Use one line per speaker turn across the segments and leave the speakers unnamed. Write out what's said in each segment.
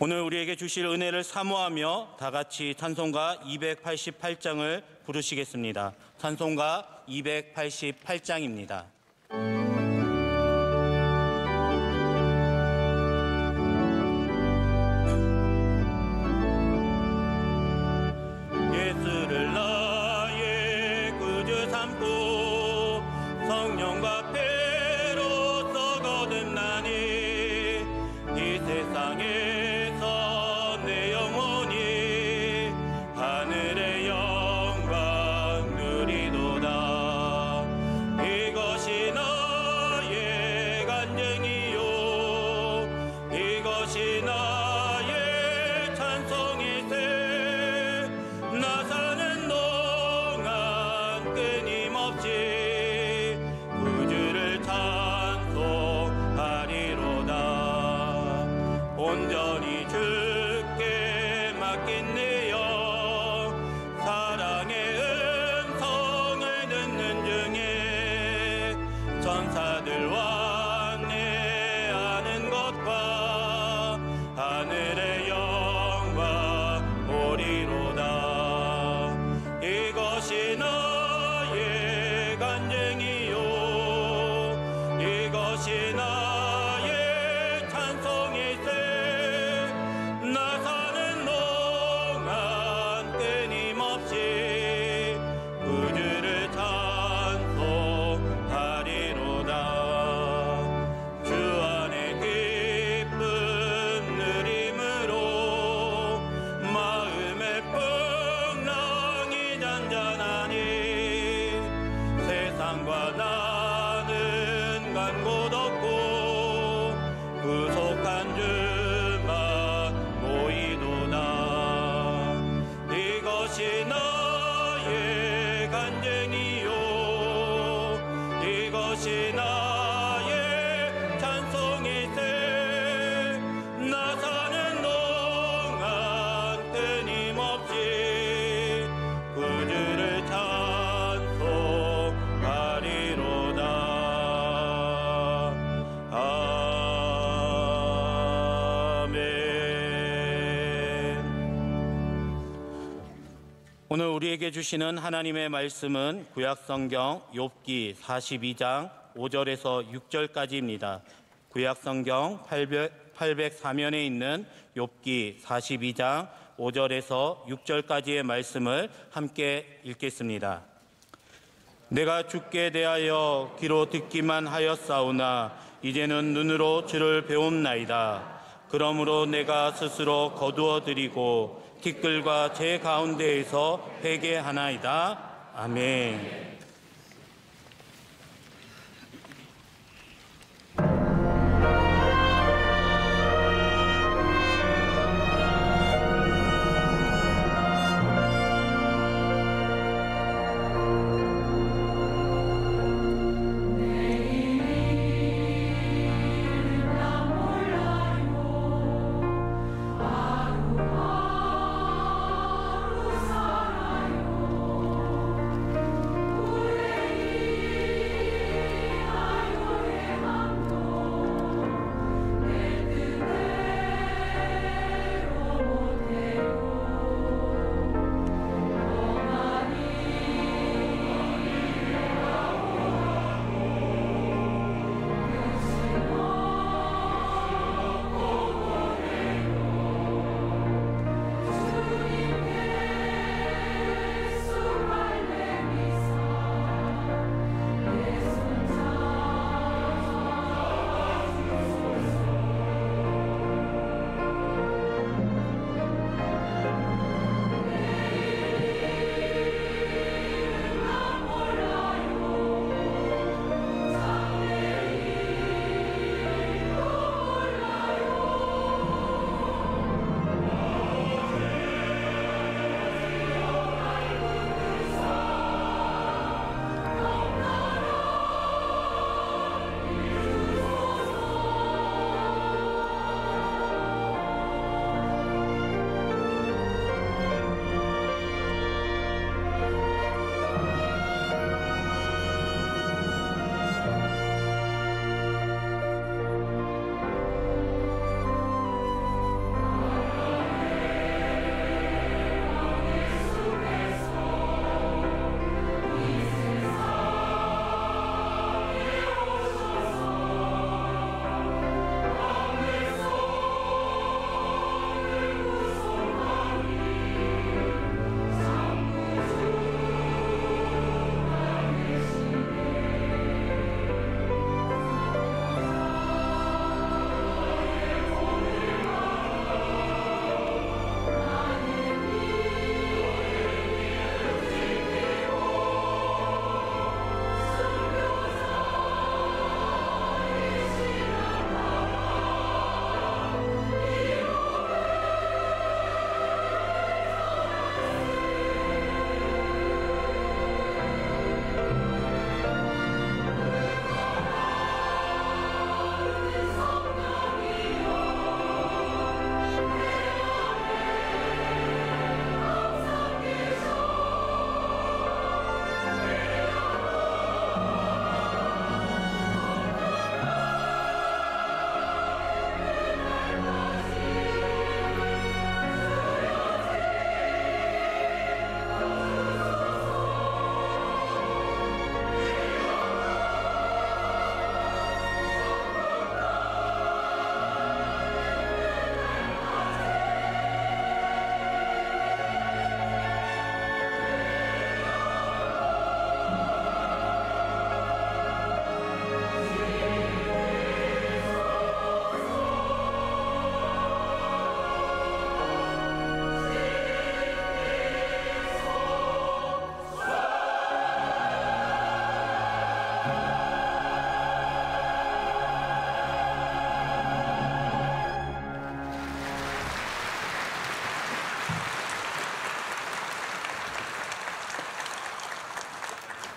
오늘 우리에게 주실 은혜를 사모하며 다 같이 찬송가 288장을 부르시겠습니다. 찬송가 288장입니다. 예수를 나의 구주 삼고 성령과 배로서 거듭나니 이 세상에서 내 영혼이 하늘의 영광 누리도다. 이것이 나의 간증이요 이것이 나의 찬송이세. 나 사는 동안 끊임없이 구주를 찬송하리로다. 온전히 주께 맡긴 내 영 사랑의 음성을 듣는 중에 천사들 왕래하는 것과 하늘의 영광 보리로다. 이것이 나의 간증이요 이것이 나의 찬송이세. 나 사는 동안 끊임없이 구주를 찬송하리로다. 주 안에 기쁜 누림으로 마음의 풍랑이 잔잔하니 세상과 나는 간 곳 없고 구속한 주만 모이도다. 이것이 나의 간증이요 이것이 나의 찬송이세. 나 사는 동안 끊임없이 구주를 찬송하리로다. 오늘 우리에게 주시는 하나님의 말씀은 구약성경 욥기 42장 5절에서 6절까지입니다. 구약성경 804면에 있는 욥기 42장 5절에서 6절까지의 말씀을 함께 읽겠습니다. 내가 주께 대하여 귀로 듣기만 하였사오나 이제는 눈으로 주를 배움나이다. 그러므로 내가 스스로 거두어드리고 티끌과 제 가운데에서 회개하나이다. 아멘.
우리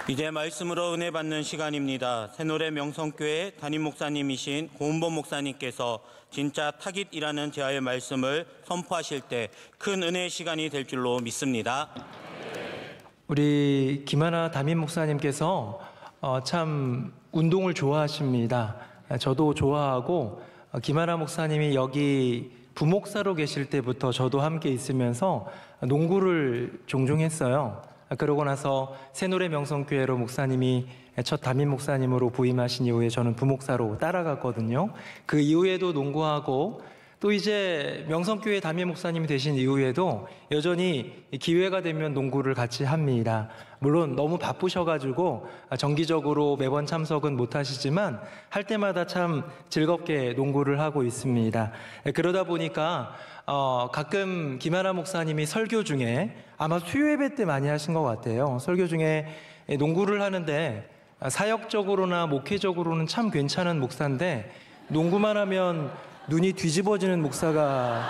이제 말씀으로 은혜 받는 시간입니다. 새노래 명성교회 담임 목사님이신 고은범 목사님께서 진짜 타깃이라는 제아의 말씀을 선포하실 때 큰 은혜의 시간이 될 줄로 믿습니다.
우리 김하나 담임 목사님께서 참 운동을 좋아하십니다. 저도 좋아하고 김하나 목사님이 여기 부목사로 계실 때부터 저도 함께 있으면서 농구를 종종 했어요. 그러고 나서 새노래 명성교회로 목사님이 첫 담임 목사님으로 부임하신 이후에 저는 부목사로 따라갔거든요. 그 이후에도 농구하고 또 이제 명성교회 담임 목사님이 되신 이후에도 여전히 기회가 되면 농구를 같이 합니다. 물론 너무 바쁘셔가지고 정기적으로 매번 참석은 못하시지만 할 때마다 참 즐겁게 농구를 하고 있습니다. 그러다 보니까 가끔 김하나 목사님이 설교 중에 아마 수요예배 때 많이 하신 것 같아요. 설교 중에 농구를 하는데 사역적으로나 목회적으로는 참 괜찮은 목사인데 농구만 하면 눈이 뒤집어지는 목사가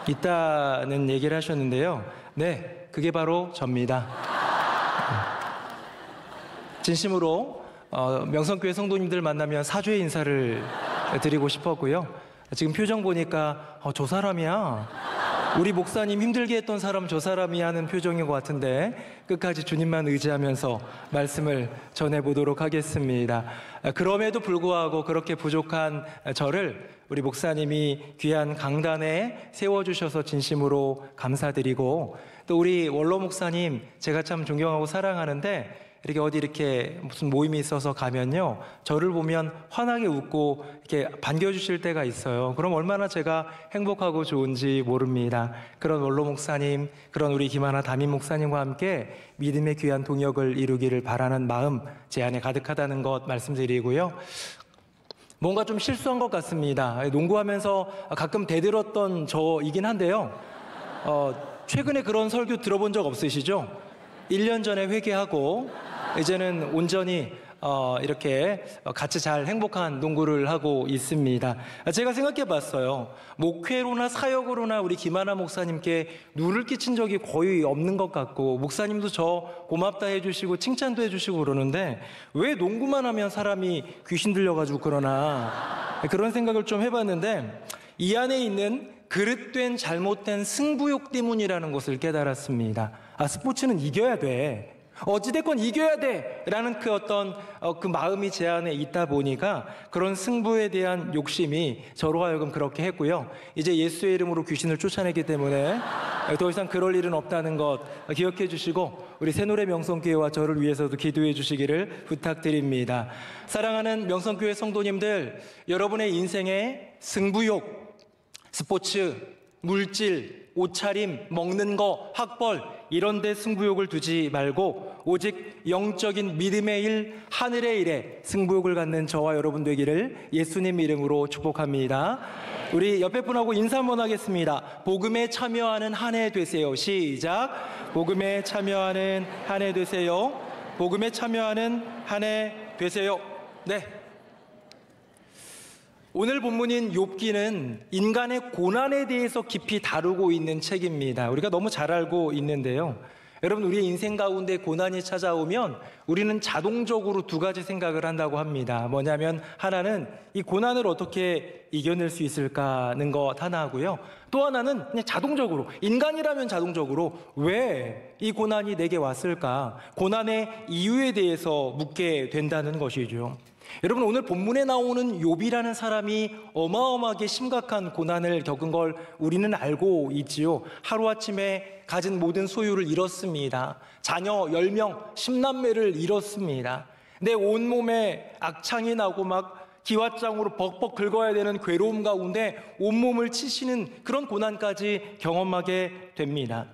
있다는 얘기를 하셨는데요. 네, 그게 바로 접니다. 진심으로 명성교회 성도님들 만나면 사죄의 인사를 드리고 싶었고요. 지금 표정 보니까 저 사람이야, 우리 목사님 힘들게 했던 사람 저 사람이 하는 표정인 것 같은데 끝까지 주님만 의지하면서 말씀을 전해보도록 하겠습니다. 그럼에도 불구하고 그렇게 부족한 저를 우리 목사님이 귀한 강단에 세워주셔서 진심으로 감사드리고, 또 우리 원로 목사님 제가 참 존경하고 사랑하는데 이렇게 무슨 모임이 있어서 가면요, 저를 보면 환하게 웃고 이렇게 반겨주실 때가 있어요. 그럼 얼마나 제가 행복하고 좋은지 모릅니다. 그런 원로 목사님, 그런 우리 김하나 담임 목사님과 함께 믿음의 귀한 동역을 이루기를 바라는 마음 제 안에 가득하다는 것 말씀드리고요. 뭔가 좀 실수한 것 같습니다. 농구하면서 가끔 대들었던 저이긴 한데요. 최근에 그런 설교 들어본 적 없으시죠? 1년 전에 회개하고 이제는 온전히 이렇게 같이 잘 행복한 농구를 하고 있습니다. 제가 생각해 봤어요. 목회로나 사역으로나 우리 김하나 목사님께 누를 끼친 적이 거의 없는 것 같고, 목사님도 저 고맙다 해주시고 칭찬도 해주시고 그러는데 왜 농구만 하면 사람이 귀신 들려가지고 그러나, 그런 생각을 좀 해봤는데 이 안에 있는 그릇된 잘못된 승부욕 때문이라는 것을 깨달았습니다. 스포츠는 이겨야 돼, 어찌됐건 이겨야 돼 라는 그 마음이 제 안에 있다 보니까 그런 승부에 대한 욕심이 저로 하여금 그렇게 했고요. 이제 예수의 이름으로 귀신을 쫓아내기 때문에 더 이상 그럴 일은 없다는 것 기억해 주시고 우리 새노래 명성교회와 저를 위해서도 기도해 주시기를 부탁드립니다. 사랑하는 명성교회 성도님들, 여러분의 인생에 승부욕, 스포츠, 물질, 옷차림, 먹는 거, 학벌 이런 데 승부욕을 두지 말고 오직 영적인 믿음의 일, 하늘의 일에 승부욕을 갖는 저와 여러분 되기를 예수님 이름으로 축복합니다. 우리 옆에 분하고 인사 한번 하겠습니다. 복음에 참여하는 한 해 되세요. 시작. 복음에 참여하는 한 해 되세요. 복음에 참여하는 한 해 되세요. 네. 오늘 본문인 욥기는 인간의 고난에 대해서 깊이 다루고 있는 책입니다. 우리가 너무 잘 알고 있는데요. 여러분, 우리의 인생 가운데 고난이 찾아오면 우리는 자동적으로 두 가지 생각을 한다고 합니다. 뭐냐면 하나는 이 고난을 어떻게 이겨낼 수 있을까 하는 것 하나 하고요. 또 하나는 그냥 자동적으로, 인간이라면 자동적으로 왜 이 고난이 내게 왔을까? 고난의 이유에 대해서 묻게 된다는 것이죠. 여러분, 오늘 본문에 나오는 욥이라는 사람이 어마어마하게 심각한 고난을 겪은 걸 우리는 알고 있지요. 하루아침에 가진 모든 소유를 잃었습니다. 자녀 10명, 10남매를 잃었습니다. 내 온몸에 악창이 나고 막 기왓장으로 벅벅 긁어야 되는 괴로움 가운데 온몸을 치시는 그런 고난까지 경험하게 됩니다.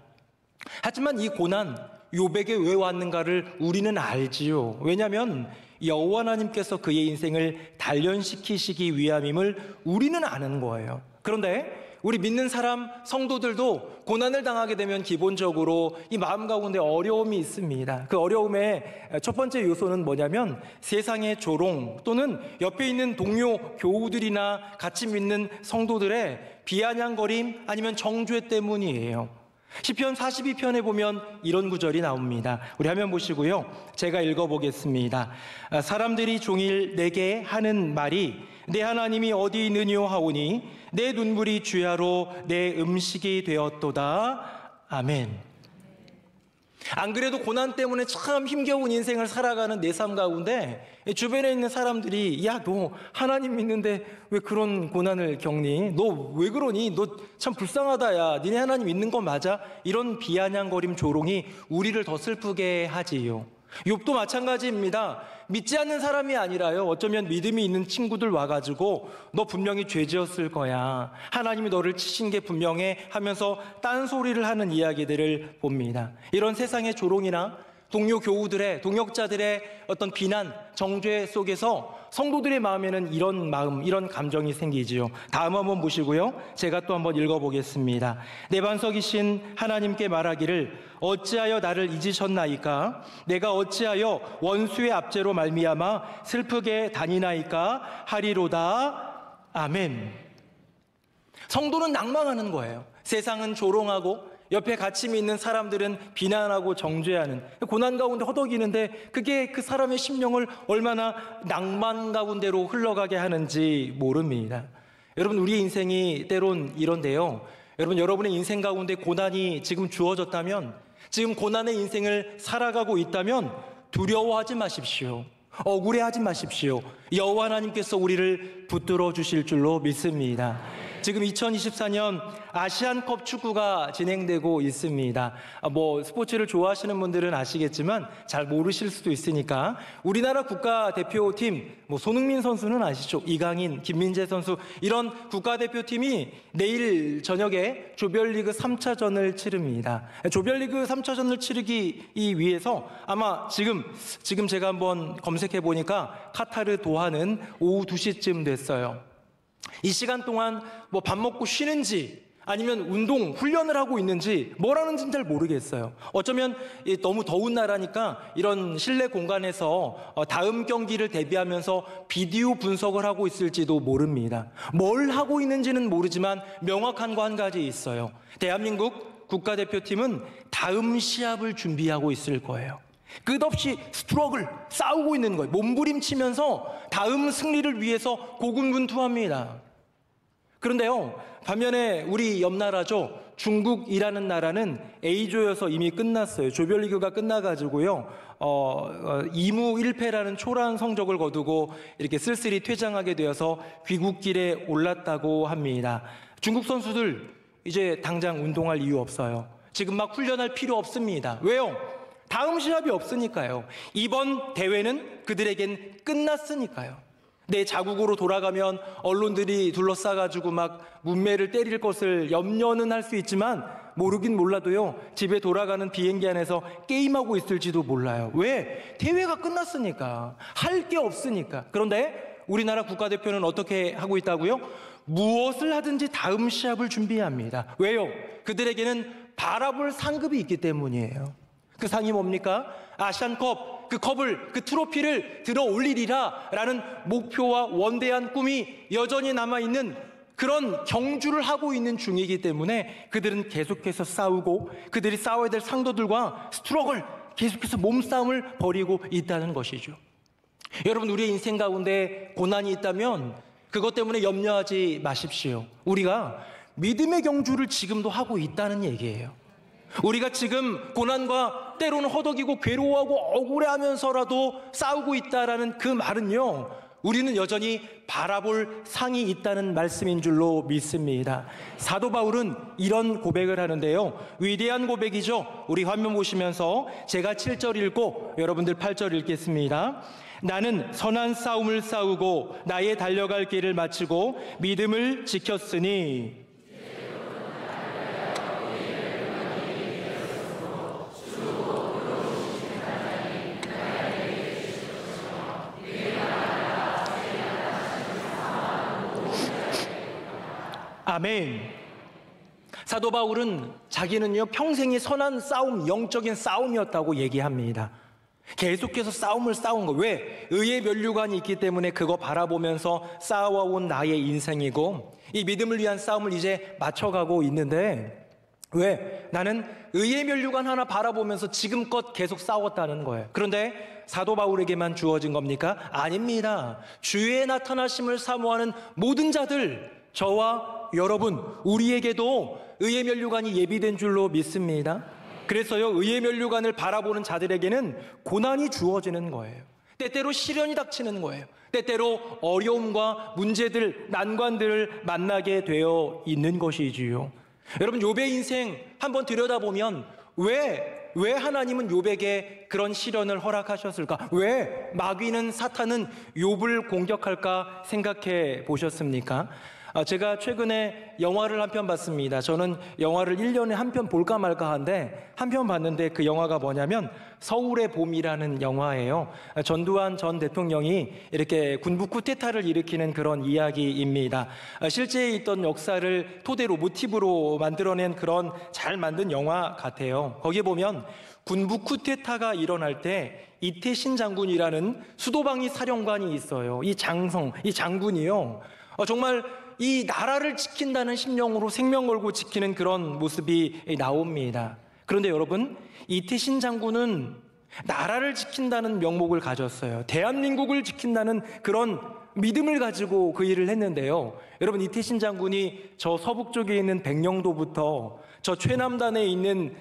하지만 이 고난, 욥에게 왜 왔는가를 우리는 알지요. 왜냐하면 여호와 하나님께서 그의 인생을 단련시키시기 위함임을 우리는 아는 거예요. 그런데 우리 믿는 사람, 성도들도 고난을 당하게 되면 기본적으로 이 마음 가운데 어려움이 있습니다. 그 어려움의 첫 번째 요소는 뭐냐면 세상의 조롱 또는 옆에 있는 동료 교우들이나 같이 믿는 성도들의 비아냥거림 아니면 정죄 때문이에요. 시편 42편에 보면 이런 구절이 나옵니다. 우리 화면 보시고요. 제가 읽어보겠습니다. 사람들이 종일 내게 하는 말이 내 하나님이 어디 있느뇨 하오니 내 눈물이 주야로 내 음식이 되었도다. 아멘. 안 그래도 고난 때문에 참 힘겨운 인생을 살아가는 내 삶 가운데 주변에 있는 사람들이 야, 너 하나님 믿는데 왜 그런 고난을 겪니? 너 왜 그러니? 너 참 불쌍하다. 야, 니네 하나님 믿는 거 맞아? 이런 비아냥거림 조롱이 우리를 더 슬프게 하지요. 욥도 마찬가지입니다. 믿지 않는 사람이 아니라요, 어쩌면 믿음이 있는 친구들 와가지고 너 분명히 죄 지었을 거야, 하나님이 너를 치신 게 분명해 하면서 딴소리를 하는 이야기들을 봅니다. 이런 세상의 조롱이나 동료 교우들의, 동역자들의 어떤 비난, 정죄 속에서 성도들의 마음에는 이런 마음, 이런 감정이 생기지요. 다음 한번 보시고요. 제가 또 한번 읽어보겠습니다. 내 반석이신 하나님께 말하기를 어찌하여 나를 잊으셨나이까? 내가 어찌하여 원수의 압제로 말미암아 슬프게 다니나이까? 하리로다. 아멘. 성도는 낭망하는 거예요. 세상은 조롱하고 옆에 같이 믿는 사람들은 비난하고 정죄하는, 고난 가운데 허덕이는데 그게 그 사람의 심령을 얼마나 낭만 가운데로 흘러가게 하는지 모릅니다. 여러분, 우리 인생이 때론 이런데요, 여러분, 여러분의 인생 가운데 고난이 지금 주어졌다면, 지금 고난의 인생을 살아가고 있다면 두려워하지 마십시오. 억울해하지 마십시오. 여호와 하나님께서 우리를 붙들어 주실 줄로 믿습니다. 지금 2024년 아시안컵 축구가 진행되고 있습니다. 스포츠를 좋아하시는 분들은 아시겠지만 잘 모르실 수도 있으니까 우리나라 국가대표팀, 손흥민 선수는 아시죠? 이강인, 김민재 선수, 이런 국가대표팀이 내일 저녁에 조별리그 3차전을 치릅니다. 조별리그 3차전을 치르기 위해서 아마 지금 제가 한번 검색해 보니까 카타르 도하는 오후 2시쯤 됐어요. 이 시간 동안 밥 먹고 쉬는지 아니면 운동, 훈련을 하고 있는지 뭘 하는지는 잘 모르겠어요. 어쩌면 너무 더운 나라니까 이런 실내 공간에서 다음 경기를 대비하면서 비디오 분석을 하고 있을지도 모릅니다. 뭘 하고 있는지는 모르지만 명확한 거 한 가지 있어요. 대한민국 국가대표팀은 다음 시합을 준비하고 있을 거예요. 끝없이 스트러글, 싸우고 있는 거예요. 몸부림치면서 다음 승리를 위해서 고군분투합니다. 그런데요, 반면에 우리 옆나라죠, 중국이라는 나라는 A조여서 이미 끝났어요. 조별리그가 끝나가지고요, 2무 1패라는 초라한 성적을 거두고 이렇게 쓸쓸히 퇴장하게 되어서 귀국길에 올랐다고 합니다. 중국 선수들 이제 당장 운동할 이유 없어요. 지금 막 훈련할 필요 없습니다. 왜요? 다음 시합이 없으니까요. 이번 대회는 그들에겐 끝났으니까요. 내 자국으로 돌아가면 언론들이 둘러싸가지고 막 문매를 때릴 것을 염려는 할 수 있지만 모르긴 몰라도요, 집에 돌아가는 비행기 안에서 게임하고 있을지도 몰라요. 왜? 대회가 끝났으니까. 할 게 없으니까. 그런데 우리나라 국가대표는 어떻게 하고 있다고요? 무엇을 하든지 다음 시합을 준비합니다. 왜요? 그들에게는 바라볼 상급이 있기 때문이에요. 그 상이 뭡니까? 아시안컵, 그 컵을, 그 트로피를 들어 올리리라 라는 목표와 원대한 꿈이 여전히 남아있는 그런 경주를 하고 있는 중이기 때문에 그들은 계속해서 싸우고 그들이 싸워야 될 상도들과 스트러글, 계속해서 몸싸움을 벌이고 있다는 것이죠. 여러분, 우리의 인생 가운데 고난이 있다면 그것 때문에 염려하지 마십시오. 우리가 믿음의 경주를 지금도 하고 있다는 얘기예요. 우리가 지금 고난과 때로는 허덕이고 괴로워하고 억울해하면서라도 싸우고 있다라는 그 말은요, 우리는 여전히 바라볼 상이 있다는 말씀인 줄로 믿습니다. 사도 바울은 이런 고백을 하는데요, 위대한 고백이죠. 우리 화면 보시면서 제가 7절 읽고 여러분들 8절 읽겠습니다. 나는 선한 싸움을 싸우고 나의 달려갈 길을 마치고 믿음을 지켰으니 아멘. 사도 바울은 자기는요, 평생이 선한 싸움, 영적인 싸움이었다고 얘기합니다. 계속해서 싸움을 싸운 거. 왜? 의의 면류관이 있기 때문에 그거 바라보면서 싸워온 나의 인생이고 이 믿음을 위한 싸움을 이제 맞춰가고 있는데, 왜? 나는 의의 면류관 하나 바라보면서 지금껏 계속 싸웠다는 거예요. 그런데 사도 바울에게만 주어진 겁니까? 아닙니다. 주의 나타나심을 사모하는 모든 자들, 저와 여러분, 우리에게도 의의 면류관이 예비된 줄로 믿습니다. 그래서요, 의의 면류관을 바라보는 자들에게는 고난이 주어지는 거예요. 때때로 시련이 닥치는 거예요. 때때로 어려움과 문제들, 난관들을 만나게 되어 있는 것이지요. 여러분, 욥의 인생 한번 들여다보면 왜 하나님은 욥에게 그런 시련을 허락하셨을까? 왜 마귀는, 사탄은 욥을 공격할까 생각해 보셨습니까? 제가 최근에 영화를 한 편 봤습니다. 저는 영화를 1년에 한 편 볼까 말까 한데 한 편 봤는데 그 영화가 뭐냐면 서울의 봄이라는 영화예요. 전두환 전 대통령이 이렇게 군부 쿠데타를 일으키는 그런 이야기입니다. 실제 있던 역사를 토대로 모티브로 만들어낸 그런 잘 만든 영화 같아요. 거기에 보면 군부 쿠데타가 일어날 때 이태신 장군이라는 수도방위 사령관이 있어요. 이 장군이요. 정말 이 나라를 지킨다는 심령으로 생명 걸고 지키는 그런 모습이 나옵니다. 그런데 여러분, 이태신 장군은 나라를 지킨다는 명목을 가졌어요. 대한민국을 지킨다는 그런 믿음을 가지고 그 일을 했는데요. 여러분, 이태신 장군이 저 서북 쪽에 있는 백령도부터 저 최남단에 있는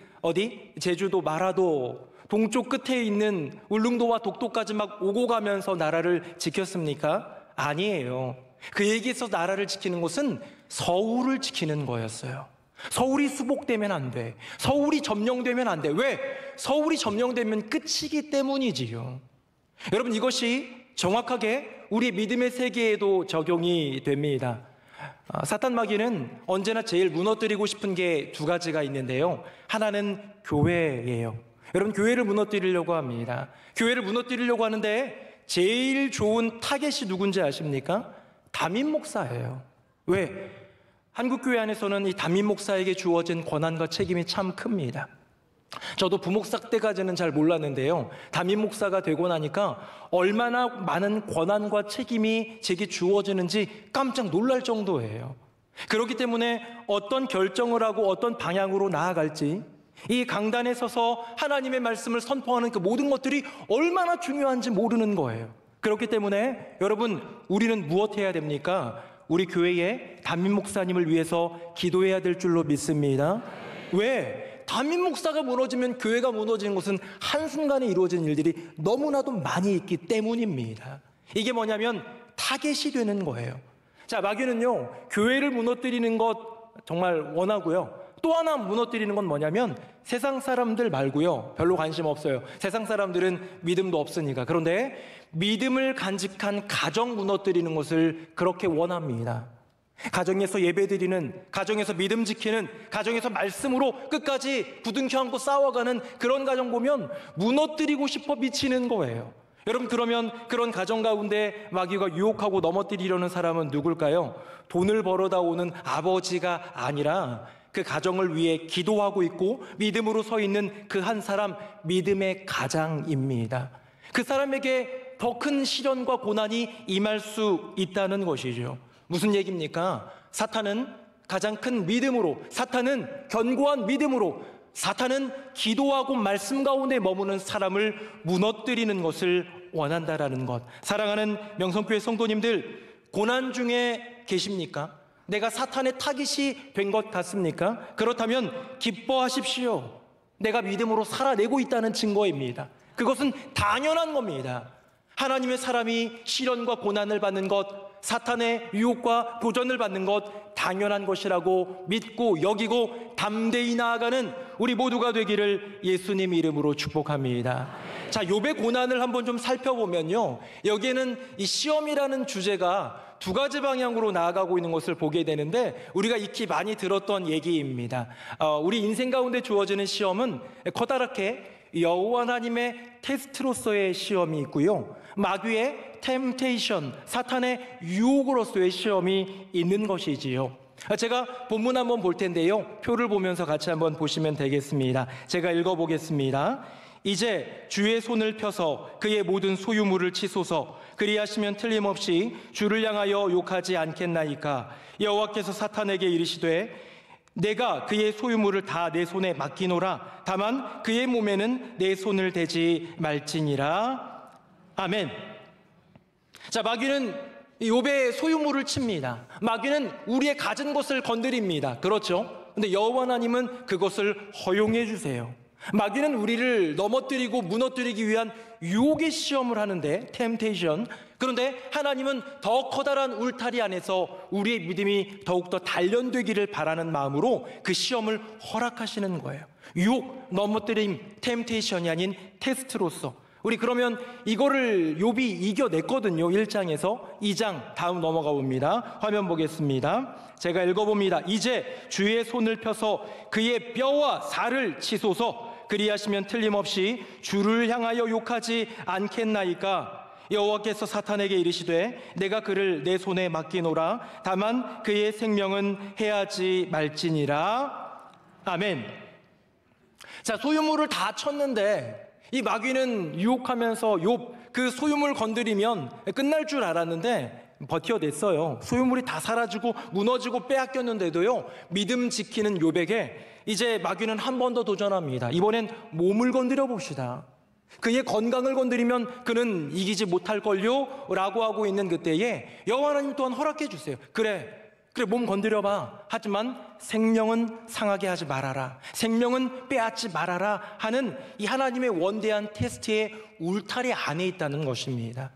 제주도 마라도 동쪽 끝에 있는 울릉도와 독도까지 막 오고 가면서 나라를 지켰습니까? 아니에요. 그에게서 나라를 지키는 것은 서울을 지키는 거였어요. 서울이 수복되면 안 돼. 서울이 점령되면 안 돼. 왜? 서울이 점령되면 끝이기 때문이지요. 여러분, 이것이 정확하게 우리 믿음의 세계에도 적용이 됩니다. 사탄 마귀는 언제나 제일 무너뜨리고 싶은 게 두 가지가 있는데요. 하나는 교회예요. 여러분, 교회를 무너뜨리려고 합니다. 교회를 무너뜨리려고 하는데 제일 좋은 타겟이 누군지 아십니까? 담임 목사예요. 왜? 한국교회 안에서는 이 담임 목사에게 주어진 권한과 책임이 참 큽니다. 저도 부목사 때까지는 잘 몰랐는데요. 담임 목사가 되고 나니까 얼마나 많은 권한과 책임이 제게 주어지는지 깜짝 놀랄 정도예요. 그렇기 때문에 어떤 결정을 하고 어떤 방향으로 나아갈지, 이 강단에 서서 하나님의 말씀을 선포하는 그 모든 것들이 얼마나 중요한지 모르는 거예요. 그렇기 때문에 여러분, 우리는 무엇 해야 됩니까? 우리 교회의 담임 목사님을 위해서 기도해야 될 줄로 믿습니다. 왜? 담임 목사가 무너지면 교회가 무너지는 것은 한순간에 이루어진 일들이 너무나도 많이 있기 때문입니다. 이게 뭐냐면 타겟이 되는 거예요. 자, 마귀는요, 교회를 무너뜨리는 것 정말 원하고요. 또 하나 무너뜨리는 건 뭐냐면 세상 사람들 말고요, 별로 관심 없어요. 세상 사람들은 믿음도 없으니까. 그런데 믿음을 간직한 가정 무너뜨리는 것을 그렇게 원합니다. 가정에서 예배드리는, 가정에서 믿음 지키는, 가정에서 말씀으로 끝까지 부둥켜 안고 싸워가는 그런 가정 보면 무너뜨리고 싶어 미치는 거예요. 여러분, 그러면 그런 가정 가운데 마귀가 유혹하고 넘어뜨리려는 사람은 누굴까요? 돈을 벌어다 오는 아버지가 아니라 그 가정을 위해 기도하고 있고 믿음으로 서 있는 그 한 사람, 믿음의 가장입니다. 그 사람에게 더 큰 시련과 고난이 임할 수 있다는 것이죠. 무슨 얘기입니까? 사탄은 가장 큰 믿음으로, 사탄은 견고한 믿음으로, 사탄은 기도하고 말씀 가운데 머무는 사람을 무너뜨리는 것을 원한다라는 것. 사랑하는 명성교회 성도님들, 고난 중에 계십니까? 내가 사탄의 타깃이 된 것 같습니까? 그렇다면 기뻐하십시오. 내가 믿음으로 살아내고 있다는 증거입니다. 그것은 당연한 겁니다. 하나님의 사람이 시련과 고난을 받는 것, 사탄의 유혹과 도전을 받는 것 당연한 것이라고 믿고 여기고 담대히 나아가는 우리 모두가 되기를 예수님 이름으로 축복합니다. 자, 욥의 고난을 한번 좀 살펴보면요, 여기에는 이 시험이라는 주제가 두 가지 방향으로 나아가고 있는 것을 보게 되는데, 우리가 익히 많이 들었던 얘기입니다. 우리 인생 가운데 주어지는 시험은 커다랗게 여호와 하나님의 테스트로서의 시험이 있고요, 마귀의 템테이션, 사탄의 유혹으로서의 시험이 있는 것이지요. 제가 본문 한번 볼 텐데요, 표를 보면서 같이 한번 보시면 되겠습니다. 제가 읽어보겠습니다. 이제 주의 손을 펴서 그의 모든 소유물을 치소서. 그리하시면 틀림없이 주를 향하여 욕하지 않겠나이까. 여호와께서 사탄에게 이르시되 내가 그의 소유물을 다 내 손에 맡기노라. 다만 그의 몸에는 내 손을 대지 말지니라. 아멘. 자, 마귀는 욥의 소유물을 칩니다. 마귀는 우리의 가진 것을 건드립니다. 그렇죠? 근데 여호와 하나님은 그것을 허용해 주세요. 마귀는 우리를 넘어뜨리고 무너뜨리기 위한 유혹의 시험을 하는데, 템테이션. 그런데 하나님은 더 커다란 울타리 안에서 우리의 믿음이 더욱더 단련되기를 바라는 마음으로 그 시험을 허락하시는 거예요. 유혹, 넘어뜨림, 템테이션이 아닌 테스트로서. 우리 그러면 이거를 욥이 이겨냈거든요. 1장에서 2장 다음 넘어가 봅니다. 화면 보겠습니다. 제가 읽어봅니다. 이제 주의 손을 펴서 그의 뼈와 살을 치소서. 그리하시면 틀림없이 주를 향하여 욕하지 않겠나이까. 여호와께서 사탄에게 이르시되 내가 그를 내 손에 맡기노라. 다만 그의 생명은 해하지 말지니라. 아멘. 자, 소유물을 다 쳤는데 이 마귀는 유혹하면서 욥 그 소유물 건드리면 끝날 줄 알았는데 버텨냈어요. 소유물이 다 사라지고 무너지고 빼앗겼는데도요, 믿음 지키는 욥에게 이제 마귀는 한 번 더 도전합니다. 이번엔 몸을 건드려 봅시다. 그의 건강을 건드리면 그는 이기지 못할걸요? 라고 하고 있는 그때에 여호와 하나님 또한 허락해 주세요. 그래 몸 건드려봐. 하지만 생명은 상하게 하지 말아라. 생명은 빼앗지 말아라 하는 이 하나님의 원대한 테스트의 울타리 안에 있다는 것입니다.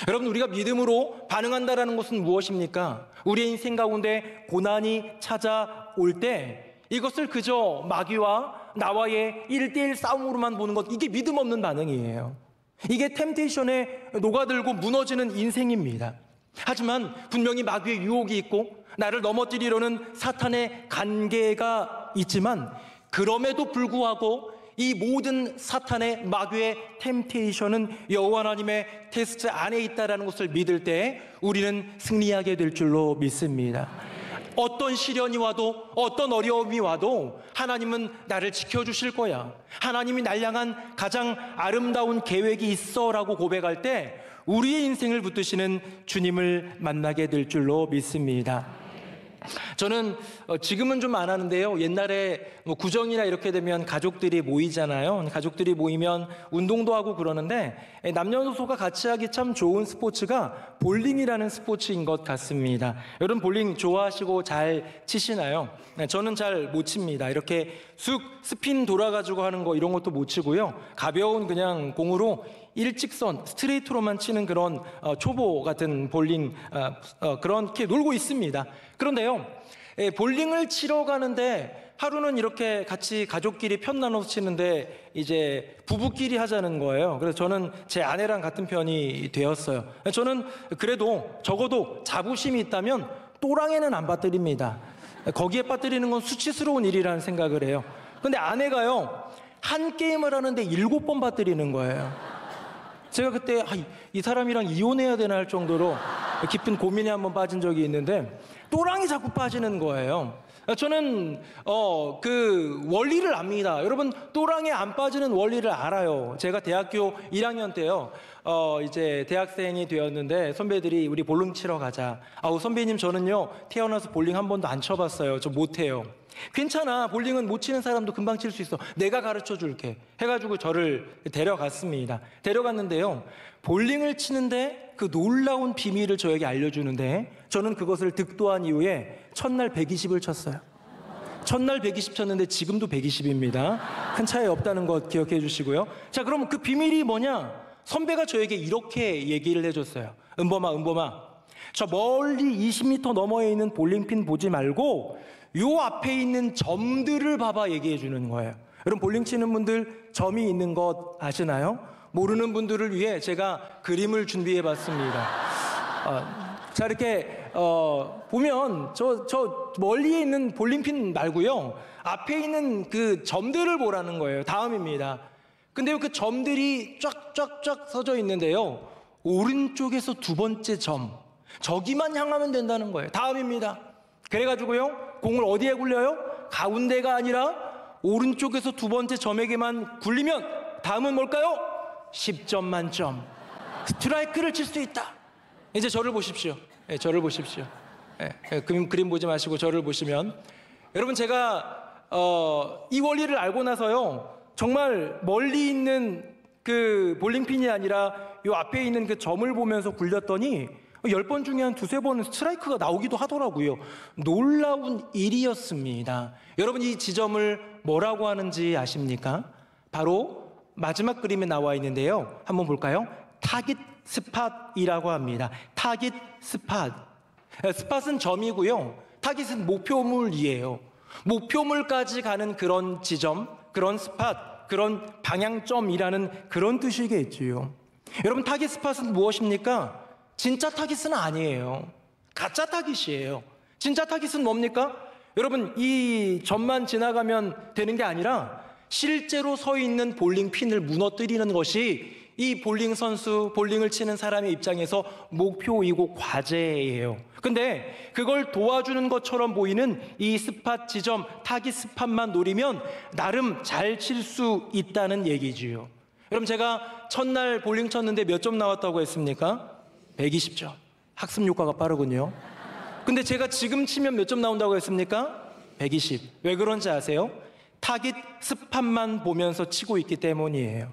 여러분, 우리가 믿음으로 반응한다는 것은 무엇입니까? 우리의 인생 가운데 고난이 찾아올 때 이것을 그저 마귀와 나와의 1대1 싸움으로만 보는 것, 이게 믿음 없는 반응이에요. 이게 템테이션에 녹아들고 무너지는 인생입니다. 하지만 분명히 마귀의 유혹이 있고 나를 넘어뜨리려는 사탄의 관계가 있지만, 그럼에도 불구하고 이 모든 사탄의 마귀의 템테이션은 여호와 하나님의 테스트 안에 있다는 것을 믿을 때 우리는 승리하게 될 줄로 믿습니다. 어떤 시련이 와도 어떤 어려움이 와도 하나님은 나를 지켜주실 거야. 하나님이 날 향한 가장 아름다운 계획이 있어 라고 고백할 때 우리의 인생을 붙드시는 주님을 만나게 될 줄로 믿습니다. 저는 지금은 좀 안 하는데요, 옛날에 구정이나 이렇게 되면 가족들이 모이잖아요. 가족들이 모이면 운동도 하고 그러는데 남녀노소가 같이 하기 참 좋은 스포츠가 볼링이라는 스포츠인 것 같습니다. 여러분, 볼링 좋아하시고 잘 치시나요? 저는 잘 못 칩니다. 이렇게 스핀 돌아가지고 하는 거 이런 것도 못 치고요, 가벼운 그냥 공으로 일직선 스트레이트로만 치는 그런 초보 같은 볼링 그렇게 놀고 있습니다. 그런데요, 볼링을 치러 가는데 하루는 이렇게 같이 가족끼리 편 나눠서 치는데 이제 부부끼리 하자는 거예요. 그래서 저는 제 아내랑 같은 편이 되었어요. 저는 그래도 적어도 자부심이 있다면 또랑에는 안 빠뜨립니다. 거기에 빠뜨리는 건 수치스러운 일이라는 생각을 해요. 근데 아내가요, 한 게임을 하는데 7번 빠뜨리는 거예요. 제가 그때 이 사람이랑 이혼해야 되나 할 정도로 깊은 고민에 한번 빠진 적이 있는데 또랑이 자꾸 빠지는 거예요. 저는 그 원리를 압니다. 여러분, 또랑에 안 빠지는 원리를 알아요. 제가 대학교 1학년 때요, 이제 대학생이 되었는데 선배들이 우리 볼링 치러 가자. 선배님, 저는요 태어나서 볼링 한 번도 안 쳐봤어요. 저 못해요. 괜찮아, 볼링은 못 치는 사람도 금방 칠 수 있어. 내가 가르쳐 줄게 해가지고 저를 데려갔습니다. 데려갔는데요, 볼링을 치는데 그 놀라운 비밀을 저에게 알려주는데 저는 그것을 득도한 이후에 첫날 120을 쳤어요. 첫날 120 쳤는데 지금도 120입니다. 큰 차이 없다는 것 기억해 주시고요. 자, 그럼 그 비밀이 뭐냐? 선배가 저에게 이렇게 얘기를 해줬어요. 은범아, 저 멀리 20m 너머에 있는 볼링핀 보지 말고 요 앞에 있는 점들을 봐봐 얘기해 주는 거예요. 여러분, 볼링 치는 분들 점이 있는 것 아시나요? 모르는 분들을 위해 제가 그림을 준비해 봤습니다. 자, 이렇게 보면 저 멀리에 있는 볼링핀 말고요, 앞에 있는 그 점들을 보라는 거예요. 다음입니다. 근데요, 그 점들이 쫙쫙쫙 서져 있는데요, 오른쪽에서 두 번째 점, 저기만 향하면 된다는 거예요. 다음입니다. 그래가지고요, 공을 어디에 굴려요? 가운데가 아니라 오른쪽에서 두 번째 점에게만 굴리면 다음은 뭘까요? 10점 만점. 스트라이크를 칠 수 있다. 이제 저를 보십시오. 저를 보십시오. 그림 보지 마시고 저를 보시면 여러분 제가 이 원리를 알고 나서요 정말 멀리 있는 그 볼링핀이 아니라 요 앞에 있는 그 점을 보면서 굴렸더니 10번 중에 한 두세 번은 스트라이크가 나오기도 하더라고요. 놀라운 일이었습니다. 여러분 이 지점을 뭐라고 하는지 아십니까? 바로 마지막 그림에 나와 있는데요. 한번 볼까요? 타깃 스팟이라고 합니다. 타깃 스팟. 스팟은 점이고요. 타깃은 목표물이에요. 목표물까지 가는 그런 지점, 그런 스팟, 그런 방향점이라는 그런 뜻이겠지요. 여러분 타깃 스팟은 무엇입니까? 진짜 타깃은 아니에요. 가짜 타깃이에요. 진짜 타깃은 뭡니까? 여러분 이 점만 지나가면 되는 게 아니라 실제로 서 있는 볼링 핀을 무너뜨리는 것이 이 볼링 선수, 볼링을 치는 사람의 입장에서 목표이고 과제예요. 근데 그걸 도와주는 것처럼 보이는 이 스팟 지점, 타깃 스팟만 노리면 나름 잘 칠 수 있다는 얘기지요. 여러분 제가 첫날 볼링 쳤는데 몇 점 나왔다고 했습니까? 120점. 학습 효과가 빠르군요. 근데 제가 지금 치면 몇 점 나온다고 했습니까? 120. 왜 그런지 아세요? 타깃 스팟만 보면서 치고 있기 때문이에요.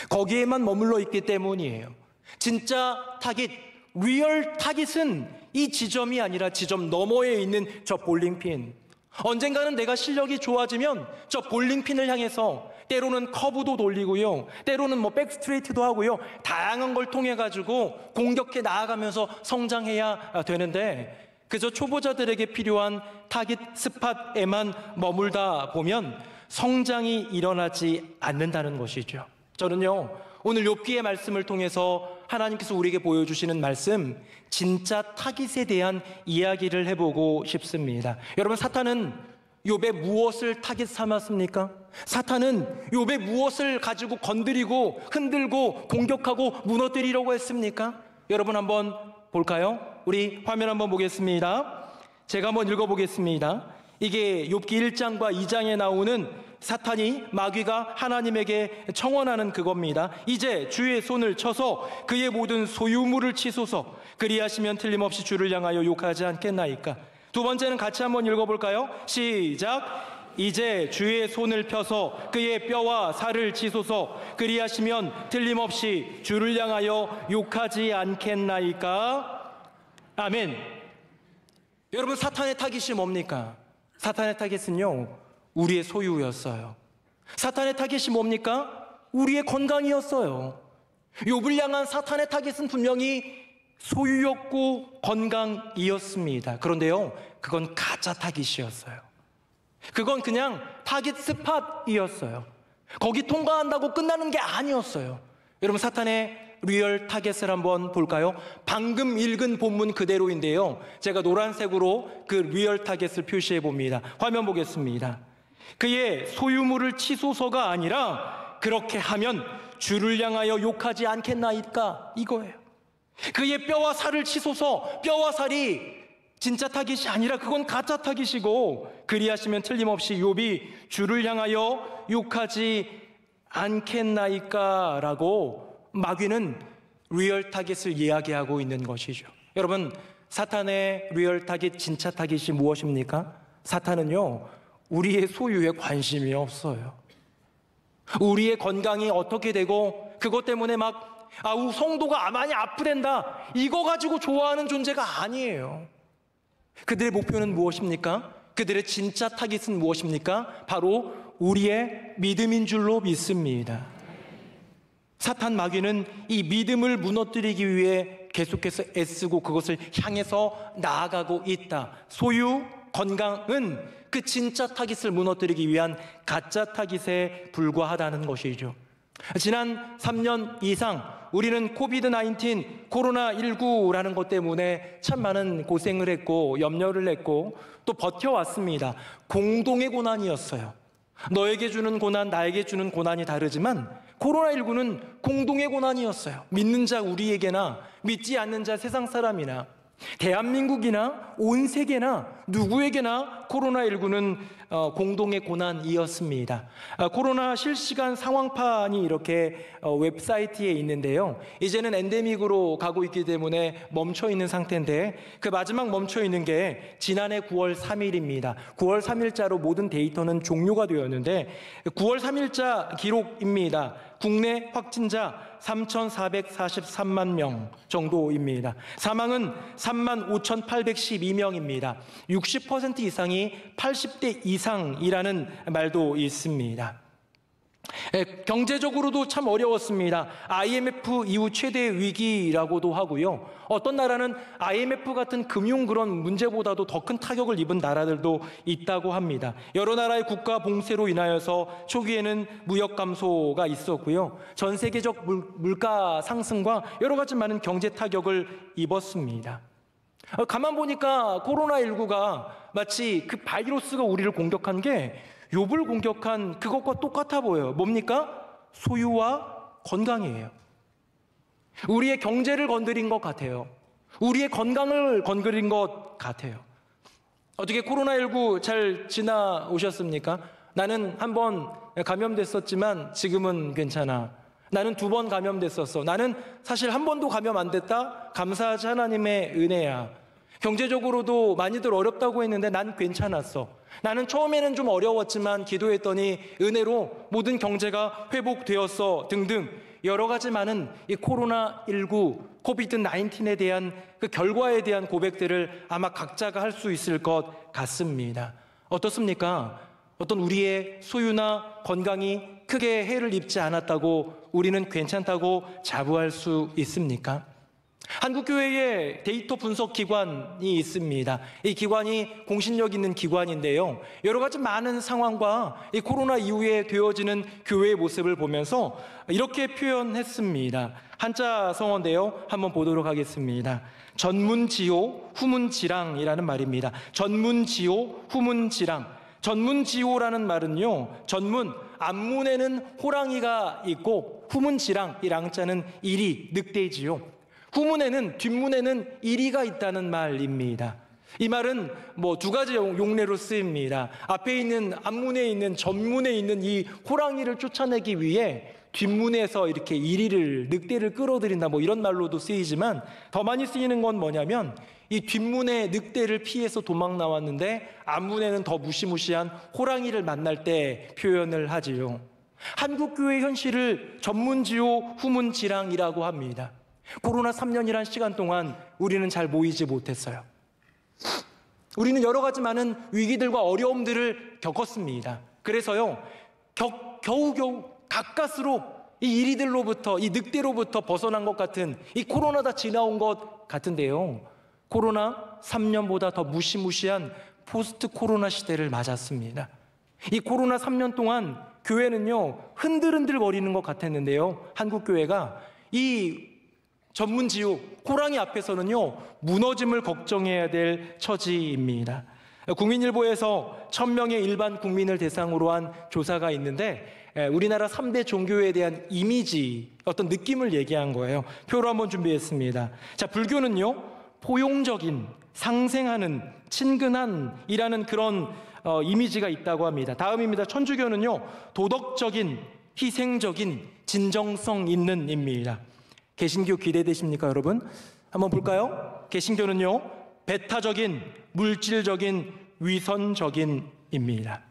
거기에만 머물러 있기 때문이에요. 진짜 타깃, 리얼 타깃은 이 지점이 아니라 지점 너머에 있는 저 볼링핀. 언젠가는 내가 실력이 좋아지면 저 볼링핀을 향해서 때로는 커브도 돌리고요, 때로는 뭐 백스트레이트도 하고요, 다양한 걸 통해 가지고 공격해 나아가면서 성장해야 되는데 그저 초보자들에게 필요한 타깃 스팟에만 머물다 보면 성장이 일어나지 않는다는 것이죠. 저는요 오늘 욥기의 말씀을 통해서 하나님께서 우리에게 보여주시는 말씀, 진짜 타깃에 대한 이야기를 해보고 싶습니다. 여러분 사탄은 욥의 무엇을 타깃 삼았습니까? 사탄은 욥의 무엇을 가지고 건드리고 흔들고 공격하고 무너뜨리려고 했습니까? 여러분 한번 볼까요? 우리 화면 한번 보겠습니다. 제가 한번 읽어보겠습니다. 이게 욥기 1장과 2장에 나오는 사탄이, 마귀가 하나님에게 청원하는 그겁니다. 이제 주의 손을 쳐서 그의 모든 소유물을 치소서. 그리하시면 틀림없이 주를 향하여 욕하지 않겠나이까. 두 번째는 같이 한번 읽어볼까요? 시작. 이제 주의 손을 펴서 그의 뼈와 살을 치소서. 그리하시면 틀림없이 주를 향하여 욕하지 않겠나이까. 아멘. 여러분 사탄의 타깃이 뭡니까? 사탄의 타깃은요 우리의 소유였어요. 사탄의 타깃이 뭡니까? 우리의 건강이었어요. 욥을 향한 사탄의 타깃은 분명히 소유였고 건강이었습니다. 그런데요 그건 가짜 타깃이었어요. 그건 그냥 타깃 스팟이었어요. 거기 통과한다고 끝나는 게 아니었어요. 여러분 사탄의 리얼 타겟을 한번 볼까요? 방금 읽은 본문 그대로인데요 제가 노란색으로 그 리얼 타겟을 표시해 봅니다. 화면 보겠습니다. 그의 소유물을 치소서가 아니라 그렇게 하면 주를 향하여 욕하지 않겠나이까, 이거예요. 그의 뼈와 살을 치소서. 뼈와 살이 진짜 타깃이 아니라 그건 가짜 타깃이고, 그리하시면 틀림없이 욥이 주를 향하여 욕하지 않겠나이까 라고 마귀는 리얼 타깃을 이야기하고 있는 것이죠. 여러분 사탄의 리얼 타깃, 진짜 타깃이 무엇입니까? 사탄은요 우리의 소유에 관심이 없어요. 우리의 건강이 어떻게 되고 그것 때문에 막 성도가 많이 아프댄다 이거 가지고 좋아하는 존재가 아니에요. 그들의 목표는 무엇입니까? 그들의 진짜 타깃은 무엇입니까? 바로 우리의 믿음인 줄로 믿습니다. 사탄 마귀는 이 믿음을 무너뜨리기 위해 계속해서 애쓰고 그것을 향해서 나아가고 있다. 소유, 건강은 그 진짜 타깃을 무너뜨리기 위한 가짜 타깃에 불과하다는 것이죠. 지난 3년 이상 우리는 코비드-19, 코로나19라는 것 때문에 참 많은 고생을 했고 염려를 했고 또 버텨왔습니다. 공동의 고난이었어요. 너에게 주는 고난, 나에게 주는 고난이 다르지만 코로나19는 공동의 고난이었어요. 믿는 자 우리에게나 믿지 않는 자 세상 사람이나 대한민국이나 온 세계나 누구에게나 코로나19는 공동의 고난이었습니다. 코로나 실시간 상황판이 이렇게 웹사이트에 있는데요. 이제는 엔데믹으로 가고 있기 때문에 멈춰 있는 상태인데 그 마지막 멈춰 있는 게 지난해 9월 3일입니다. 9월 3일자로 모든 데이터는 종료가 되었는데 9월 3일자 기록입니다. 국내 확진자 3,443만 명 정도입니다. 사망은 35,812명입니다. 60% 이상이 80대 이상이라는 말도 있습니다. 경제적으로도 참 어려웠습니다. IMF 이후 최대 위기라고도 하고요. 어떤 나라는 IMF 같은 금융 그런 문제보다도 더 큰 타격을 입은 나라들도 있다고 합니다. 여러 나라의 국가 봉쇄로 인하여서 초기에는 무역 감소가 있었고요. 전 세계적 물가 상승과 여러 가지 많은 경제 타격을 입었습니다. 가만 보니까 코로나19가 마치 그 바이러스가 우리를 공격한 게 욥을 공격한 그것과 똑같아 보여요. 뭡니까? 소유와 건강이에요. 우리의 경제를 건드린 것 같아요. 우리의 건강을 건드린 것 같아요. 어떻게 코로나19 잘 지나오셨습니까? 나는 한 번 감염됐었지만 지금은 괜찮아. 나는 2번 감염됐었어. 나는 사실 한 번도 감염 안 됐다. 감사하지 하나님의 은혜야. 경제적으로도 많이들 어렵다고 했는데 난 괜찮았어. 나는 처음에는 좀 어려웠지만 기도했더니 은혜로 모든 경제가 회복되었어 등등 여러 가지 많은 이 코로나19, 코비드-19에 대한 그 결과에 대한 고백들을 아마 각자가 할 수 있을 것 같습니다. 어떻습니까? 어떤 우리의 소유나 건강이 크게 해를 입지 않았다고 우리는 괜찮다고 자부할 수 있습니까? 한국교회에 데이터 분석 기관이 있습니다. 이 기관이 공신력 있는 기관인데요. 여러 가지 많은 상황과 이 코로나 이후에 되어지는 교회의 모습을 보면서 이렇게 표현했습니다. 한자 성어인데요. 한번 보도록 하겠습니다. 전문지호, 후문지랑이라는 말입니다. 전문지호, 후문지랑. 전문지호라는 말은요. 전문, 앞문에는 호랑이가 있고 후문지랑, 이 랑자는 이리, 늑대지요. 후문에는 뒷문에는 이리가 있다는 말입니다. 이 말은 뭐 2가지 용례로 쓰입니다. 앞에 있는 앞문에 있는 전문에 있는 이 호랑이를 쫓아내기 위해 뒷문에서 이렇게 이리를 늑대를 끌어들인다 뭐 이런 말로도 쓰이지만 더 많이 쓰이는 건 뭐냐면 이 뒷문에 늑대를 피해서 도망 나왔는데 앞문에는 더 무시무시한 호랑이를 만날 때 표현을 하지요. 한국교회 현실을 전문지호 후문지랑이라고 합니다. 코로나 3년이란 시간 동안 우리는 잘 모이지 못했어요. 우리는 여러 가지 많은 위기들과 어려움들을 겪었습니다. 그래서요, 겨우겨우 가까스로 이 이리들로부터, 이 늑대로부터 벗어난 것 같은 이 코로나 다 지나온 것 같은데요. 코로나 3년보다 더 무시무시한 포스트 코로나 시대를 맞았습니다. 이 코로나 3년 동안 교회는요, 흔들흔들 거리는 것 같았는데요. 한국교회가 이 전문지호, 호랑이 앞에서는요, 무너짐을 걱정해야 될 처지입니다. 국민일보에서 1000명의 일반 국민을 대상으로 한 조사가 있는데 우리나라 3대 종교에 대한 이미지, 어떤 느낌을 얘기한 거예요. 표로 한번 준비했습니다. 자, 불교는요, 포용적인, 상생하는, 친근한이라는 그런 이미지가 있다고 합니다. 다음입니다. 천주교는요, 도덕적인, 희생적인, 진정성 있는입니다. 개신교 기대되십니까, 여러분? 한번 볼까요? 개신교는요, 배타적인, 물질적인, 위선적인입니다.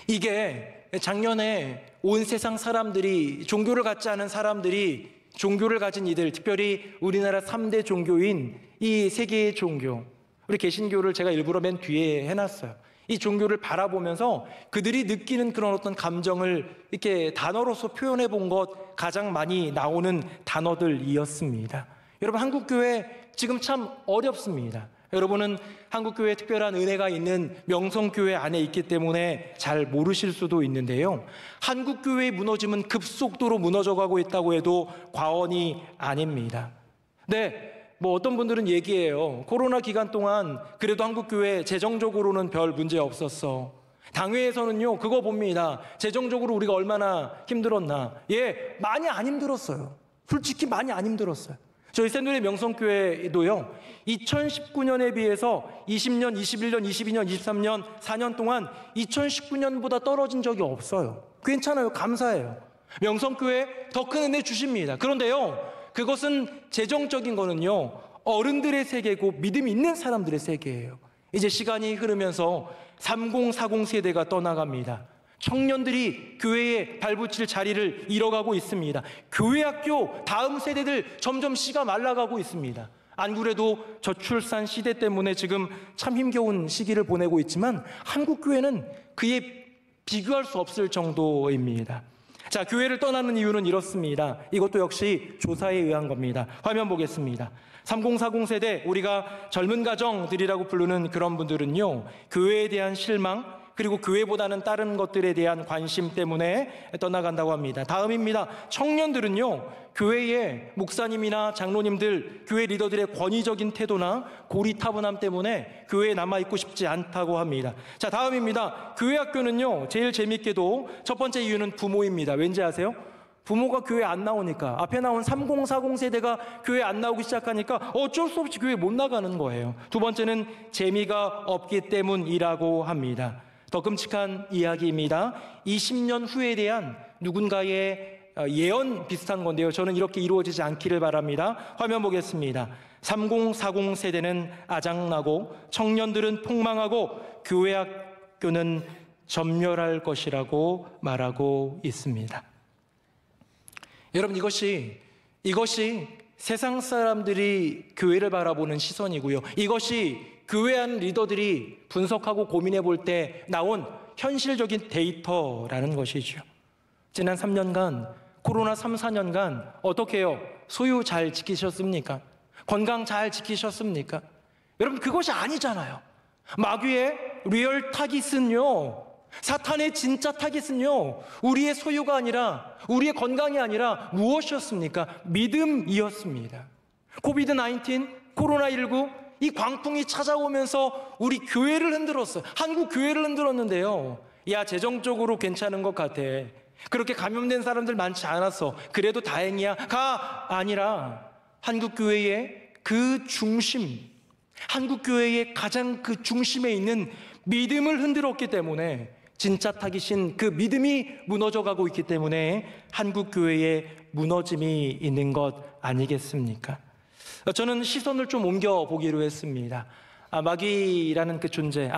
이게 작년에 온 세상 사람들이, 종교를 갖지 않은 사람들이 종교를 가진 이들, 특별히 우리나라 3대 종교인 이 세 개의 종교, 우리 개신교를 제가 일부러 맨 뒤에 해놨어요. 이 종교를 바라보면서 그들이 느끼는 그런 어떤 감정을 이렇게 단어로서 표현해 본 것 가장 많이 나오는 단어들이었습니다. 여러분, 한국교회 지금 참 어렵습니다. 여러분은 한국교회에 특별한 은혜가 있는 명성교회 안에 있기 때문에 잘 모르실 수도 있는데요. 한국교회의 무너짐은 급속도로 무너져가고 있다고 해도 과언이 아닙니다. 네. 뭐 어떤 분들은 얘기해요. 코로나 기간 동안 그래도 한국교회 재정적으로는 별 문제 없었어. 당회에서는요, 그거 봅니다. 재정적으로 우리가 얼마나 힘들었나. 예, 많이 안 힘들었어요. 솔직히 많이 안 힘들었어요. 저희 새누리 명성교회도요, 2019년에 비해서 20년, 21년, 22년, 23년, 4년 동안 2019년보다 떨어진 적이 없어요. 괜찮아요. 감사해요. 명성교회 더 큰 은혜 주십니다. 그런데요, 그것은 재정적인 거는요, 어른들의 세계고 믿음 있는 사람들의 세계예요. 이제 시간이 흐르면서 3040 세대가 떠나갑니다. 청년들이 교회에 발붙일 자리를 잃어가고 있습니다. 교회학교 다음 세대들 점점 씨가 말라가고 있습니다. 안 그래도 저출산 시대 때문에 지금 참 힘겨운 시기를 보내고 있지만 한국 교회는 그에 비교할 수 없을 정도입니다. 자, 교회를 떠나는 이유는 이렇습니다. 이것도 역시 조사에 의한 겁니다. 화면 보겠습니다. 3040 세대, 우리가 젊은 가정들이라고 부르는 그런 분들은요, 교회에 대한 실망, 그리고 교회보다는 다른 것들에 대한 관심 때문에 떠나간다고 합니다. 다음입니다. 청년들은요, 교회의 목사님이나 장로님들, 교회 리더들의 권위적인 태도나 고리타분함 때문에 교회에 남아있고 싶지 않다고 합니다. 자, 다음입니다. 교회 학교는요, 제일 재밌게도 첫 번째 이유는 부모입니다. 왠지 아세요? 부모가 교회 안 나오니까, 앞에 나온 3040 세대가 교회 안 나오기 시작하니까 어쩔 수 없이 교회 못 나가는 거예요. 두 번째는 재미가 없기 때문이라고 합니다. 더 끔찍한 이야기입니다. 20년 후에 대한 누군가의 예언 비슷한 건데요, 저는 이렇게 이루어지지 않기를 바랍니다. 화면 보겠습니다. 3040 세대는 아장나고 청년들은 폭망하고 교회 학교는 점멸할 것이라고 말하고 있습니다. 여러분, 이것이 세상 사람들이 교회를 바라보는 시선이고요, 이것이 교회 안 리더들이 분석하고 고민해 볼 때 나온 현실적인 데이터라는 것이죠. 지난 3년간, 코로나 3, 4년간 어떻게 해요? 소유 잘 지키셨습니까? 건강 잘 지키셨습니까? 여러분, 그것이 아니잖아요. 마귀의 리얼 타깃은요, 사탄의 진짜 타깃은요, 우리의 소유가 아니라, 우리의 건강이 아니라 무엇이었습니까? 믿음이었습니다. 코비드-19, 코로나19, 이 광풍이 찾아오면서 우리 교회를 흔들었어요. 한국 교회를 흔들었는데요, 야, 재정적으로 괜찮은 것 같아, 그렇게 감염된 사람들 많지 않았어, 그래도 다행이야가 아니라 한국 교회의 그 중심, 한국 교회의 가장 그 중심에 있는 믿음을 흔들었기 때문에, 진짜 타깃인 그 믿음이 무너져가고 있기 때문에 한국 교회에 무너짐이 있는 것 아니겠습니까? 저는 시선을 좀 옮겨보기로 했습니다. 마귀라는 그 존재,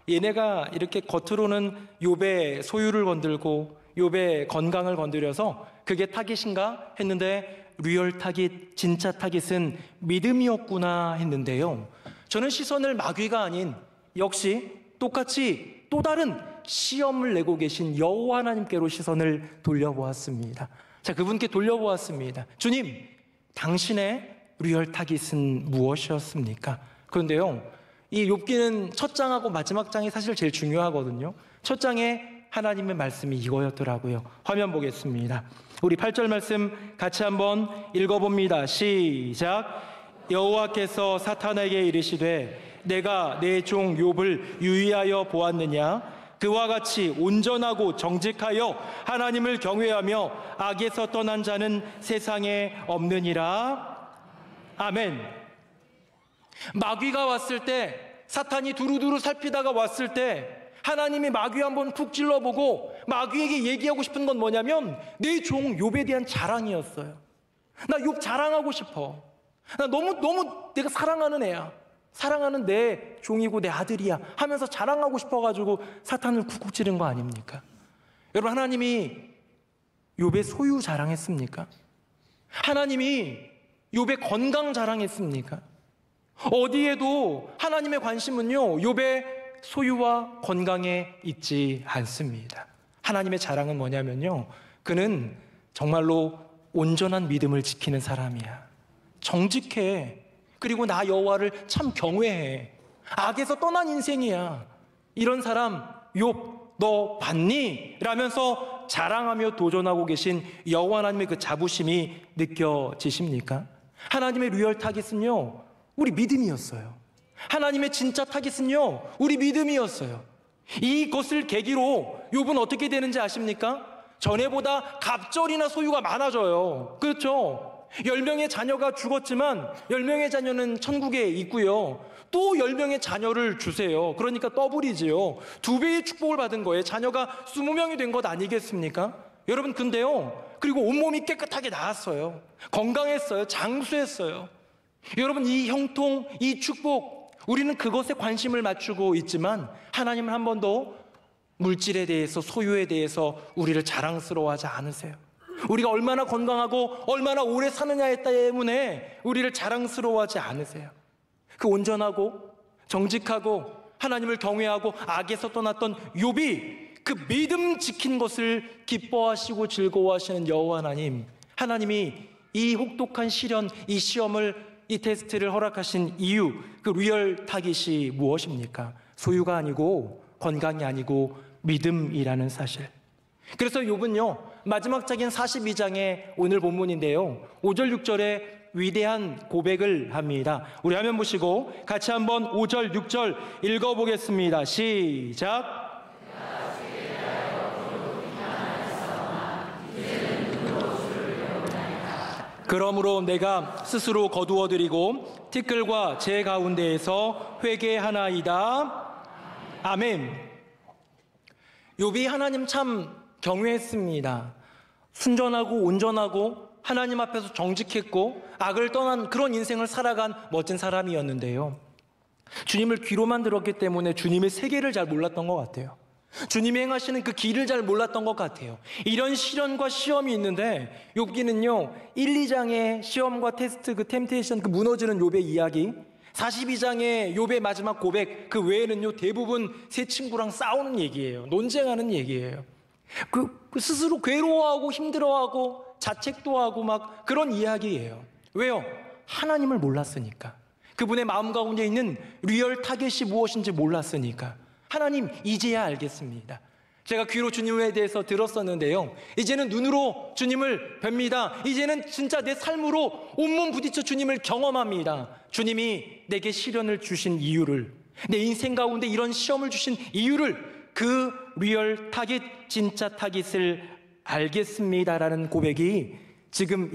얘네가 이렇게 겉으로는 욥의 소유를 건들고 욥의 건강을 건드려서 그게 타깃인가 했는데, 리얼 타깃, 진짜 타깃은 믿음이었구나 했는데요, 저는 시선을 마귀가 아닌 역시 똑같이 또 다른 시험을 내고 계신 여호와 하나님께로 시선을 돌려보았습니다. 자, 그분께 돌려보았습니다. 주님, 당신의 리얼 타깃은 무엇이었습니까? 그런데요, 이 욥기는 첫 장하고 마지막 장이 사실 제일 중요하거든요. 첫 장에 하나님의 말씀이 이거였더라고요. 화면 보겠습니다. 우리 8절 말씀 같이 한번 읽어봅니다. 시작. 여호와께서 사탄에게 이르시되 내가 내 종 욥을 유의하여 보았느냐? 그와 같이 온전하고 정직하여 하나님을 경외하며 악에서 떠난 자는 세상에 없느니라. 아멘. 마귀가 왔을 때, 사탄이 두루두루 살피다가 왔을 때 하나님이 마귀 한번 푹 찔러보고 마귀에게 얘기하고 싶은 건 뭐냐면 내 종 욥에 대한 자랑이었어요. 나 욥 자랑하고 싶어. 나 너무 내가 사랑하는 애야. 사랑하는 내 종이고 내 아들이야 하면서 자랑하고 싶어가지고 사탄을 쿡쿡 찌른 거 아닙니까? 여러분, 하나님이 욥의 소유 자랑했습니까? 하나님이 욥의 건강 자랑했습니까? 어디에도 하나님의 관심은요, 욥의 소유와 건강에 있지 않습니다. 하나님의 자랑은 뭐냐면요, 그는 정말로 온전한 믿음을 지키는 사람이야. 정직해. 그리고 나 여호와를 참 경외해. 악에서 떠난 인생이야. 이런 사람 욥 너 봤니? 라면서 자랑하며 도전하고 계신 여호와 하나님의 그 자부심이 느껴지십니까? 하나님의 리얼 타깃은요, 우리 믿음이었어요. 하나님의 진짜 타깃은요, 우리 믿음이었어요. 이것을 계기로 욥은 어떻게 되는지 아십니까? 전에보다 갑절이나 소유가 많아져요. 그렇죠? 10명의 자녀가 죽었지만 10명의 자녀는 천국에 있고요. 또 10명의 자녀를 주세요. 그러니까 더블이지요. 2배의 축복을 받은 거예요. 자녀가 20명이 된 것 아니겠습니까? 여러분, 근데요, 그리고 온몸이 깨끗하게 나았어요. 건강했어요. 장수했어요. 여러분, 이 형통, 이 축복, 우리는 그것에 관심을 맞추고 있지만 하나님은 한 번도 물질에 대해서, 소유에 대해서 우리를 자랑스러워하지 않으세요. 우리가 얼마나 건강하고 얼마나 오래 사느냐에 때문에 우리를 자랑스러워하지 않으세요. 그 온전하고 정직하고 하나님을 경외하고 악에서 떠났던 욥이 그 믿음 지킨 것을 기뻐하시고 즐거워하시는 여호와 하나님, 하나님이 이 혹독한 시련, 이 시험을, 이 테스트를 허락하신 이유, 그 리얼 타깃이 무엇입니까? 소유가 아니고 건강이 아니고 믿음이라는 사실. 그래서 욥은요, 마지막 장인 42장의 오늘 본문인데요, 5절 6절에 위대한 고백을 합니다. 우리 화면 보시고 같이 한번 5절 6절 읽어보겠습니다. 시작. 그러므로 내가 스스로 거두어드리고 티끌과 제 가운데에서 회개하나이다. 아멘. 욥이 하나님 참 경외했습니다. 순전하고 온전하고 하나님 앞에서 정직했고 악을 떠난 그런 인생을 살아간 멋진 사람이었는데요, 주님을 귀로만 들었기 때문에 주님의 세계를 잘 몰랐던 것 같아요. 주님이 행하시는 그 길을 잘 몰랐던 것 같아요. 이런 시련과 시험이 있는데 욥기는요 1, 2장의 시험과 테스트, 그 템테이션, 그 무너지는 욥의 이야기, 42장의 욥의 마지막 고백, 그 외에는요 대부분 세 친구랑 싸우는 얘기예요. 논쟁하는 얘기예요. 그 스스로 괴로워하고 힘들어하고 자책도 하고 막 그런 이야기예요. 왜요? 하나님을 몰랐으니까. 그분의 마음 가운데 있는 리얼 타겟이 무엇인지 몰랐으니까. 하나님, 이제야 알겠습니다. 제가 귀로 주님에 대해서 들었었는데요, 이제는 눈으로 주님을 뵙니다. 이제는 진짜 내 삶으로 온몸 부딪혀 주님을 경험합니다. 주님이 내게 시련을 주신 이유를, 내 인생 가운데 이런 시험을 주신 이유를, 그 리얼 타깃, 진짜 타깃을 알겠습니다라는 고백이 지금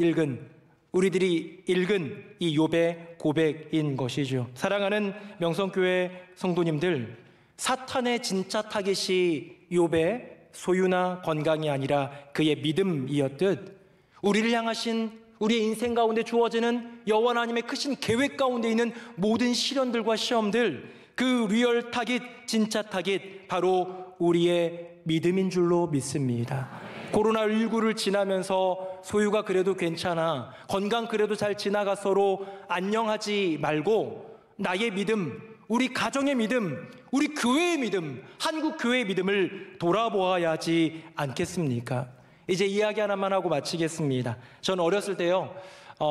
우리들이 읽은 이 욥의 고백인 것이죠. 사랑하는 명성교회 성도님들, 사탄의 진짜 타깃이 욥의 소유나 건강이 아니라 그의 믿음이었듯, 우리를 향하신 우리의 인생 가운데 주어지는 여호와 하나님의 크신 계획 가운데 있는 모든 시련들과 시험들, 그 리얼 타깃, 진짜 타깃, 바로 우리의 믿음인 줄로 믿습니다. 코로나19를 지나면서 소유가 그래도 괜찮아, 건강 그래도 잘 지나갔어로 안녕하지 말고 나의 믿음, 우리 가정의 믿음, 우리 교회의 믿음, 한국 교회의 믿음을 돌아보아야 하지 않겠습니까? 이제 이야기 하나만 하고 마치겠습니다. 전 어렸을 때요,